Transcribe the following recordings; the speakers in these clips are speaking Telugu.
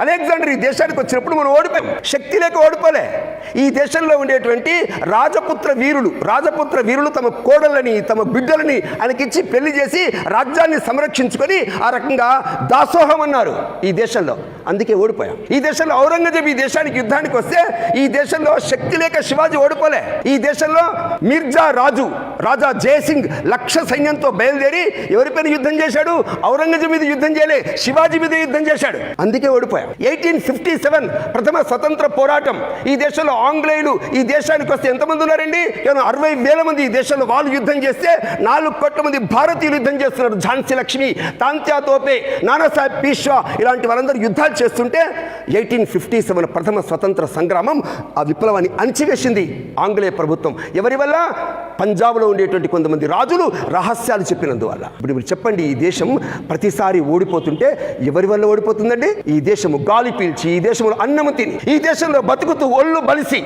అలెగ్జాండర్ ఈ దేశానికి వచ్చినప్పుడు మనం ఓడిపోయాం, శక్తి లేక ఓడిపోలే. ఈ దేశంలో ఉండేటువంటి రాజపుత్ర వీరులు తమ కోడళ్ళని తమ బిడ్డలని ఆయనకిచ్చి పెళ్లి చేసి రాజ్యాన్ని సంరక్షించుకొని ఆ రకంగా దాసోహం అన్నారు ఈ దేశంలో. అందుకే ఓడిపోయాం. ఈ దేశంలో ఔరంగజేబు ఈ దేశానికి యుద్ధానికి వస్తే ఈ దేశంలో శక్తి లేక శివాజీ ఓడిపోలే. ఈ దేశంలో మిర్జా రాజా జయసింగ్ 1,00,000 సైన్యంతో బయలుదేరి ఎవరిపైన యుద్ధం చేశాడు? ఔరంగజేబు మీద యుద్ధం చేయలే, శివాజీ మీద యుద్ధం చేశాడు. అందుకే ఓడిపోయాం. 1857 ప్రథమ స్వతంత్ర పోరాటం. ఈ దేశంలో ఆంగ్లేయులు ఈ దేశానికి వస్తే ఎంతమంది ఉన్నారండి? 60,000 మంది ఈ దేశంలో వాళ్ళు యుద్ధం చేస్తే 4 కోట్ల మంది భారతీయులు యుద్ధం చేస్తున్నారు. ఝాన్సీ లక్ష్మి, తాంత్యా తోపే, నానాసాహెబ్ పీష్వా ఇలాంటి వాళ్ళందరూ యుద్ధాలు చేస్తుంటే 1857 ప్రథమ స్వతంత్ర సంగ్రామం ఆ విప్లవాన్ని అణిచివేసింది ఆంగ్లేయ ప్రభుత్వం. ఎవరి వల్ల? పంజాబ్లో ఉండేటువంటి కొంతమంది రాజులు రహస్యాలు చెప్పినందువల్ల. ఇప్పుడు మీరు చెప్పండి, ఈ దేశం ప్రతిసారి ఓడిపోతుంటే ఎవరి వల్ల ఓడిపోతుందండి? ఈ దేశము గాలి పీల్చి, ఈ దేశంలో అన్నము తిని, ఈ దేశంలో బతుకుతూ ఒళ్ళు బలిసి,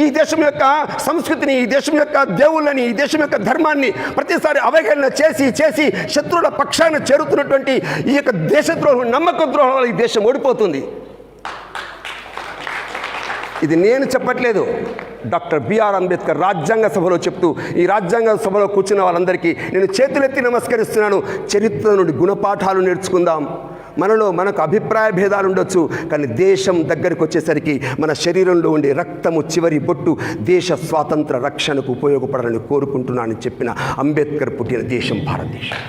ఈ దేశం యొక్క సంస్కృతిని, ఈ దేశం యొక్క దేవుళ్ళని, ఈ దేశం యొక్క ధర్మాన్ని ప్రతిసారి అవహేళన చేసి చేసి శత్రువుల పక్షాన చేరుతున్నటువంటి ఈ యొక్క దేశద్రోహం, నమ్మక ద్రోహం వల్ల ఈ దేశం ఓడిపోతుంది. ఇది నేను చెప్పట్లేదు, డాక్టర్ బిఆర్ అంబేద్కర్ రాజ్యాంగ సభలో చెప్తూ, ఈ రాజ్యాంగ సభలో కూర్చున్న వాళ్ళందరికీ నేను చేతులెత్తి నమస్కరిస్తున్నాను. చరిత్ర నుండి గుణపాఠాలు నేర్చుకుందాం. మనకు అభిప్రాయ భేదాలు ఉండొచ్చు, కానీ దేశం దగ్గరికి వచ్చేసరికి మన శరీరంలో ఉండే రక్తము చివరి బొట్టు దేశ స్వాతంత్ర రక్షణకు ఉపయోగపడాలని కోరుకుంటున్నానని చెప్పిన అంబేద్కర్ పుట్టిన దేశం భారతదేశం.